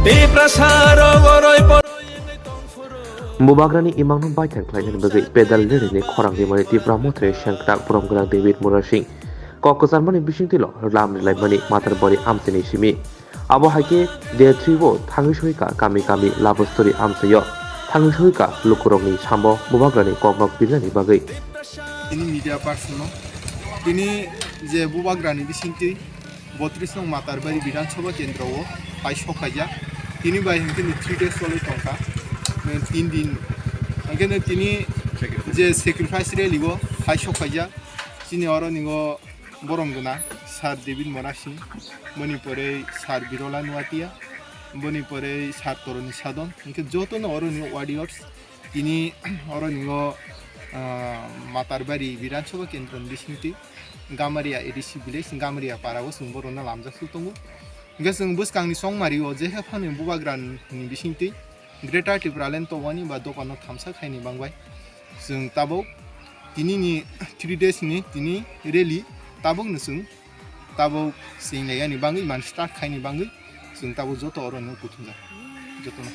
Tiprasa Mubagrani imang bai thang khlain bagai pedal lere ne khorang de mani tipra motre shanktak prom grang David Murasing kokosan mani bising tilo lam lai mani matar bori amseni simi abo haike de 3 bo thangi soika kami kami labostori amsayo thangi soika lukurongni sambo mubagrani koknok pilani bagai ini media person ini je mubagrani bisingti 32 nong matar bari বিধানসভা কেন্দ্র ও পাই সকাইয়া তিনি by হিনকে 3 days চলে টঙ্কা 3 দিন এখানে তিনি যে sacrifice রে লিগো পাই সকাইয়া তিনি অর নিগো বরমগনা স্যার ডেভিড মরাসি মণিপুরে স্যার বিরলা নুয়াটিয়া মণিপুরে স্যার তরুণী সাধন একে যতন অর নিগো ওয়ারিয়র্স তিনি অর নিগো মাতারবাড়ি বিধানসভা কেন্দ্র বিসিংতি Gamaria edisi village Gamaria parawo sumborona lamja sutongo nga sung buskangni songmario je hafani bubagran ni bisingti Greater Tipraland to wani ba dokano thamsa khaini bangbai sung tabo tini ni 3 days ni tini rally tabok nusung tabo sing lega ni bangi man start khaini bangi sung tabo joto oro no kutunja joto na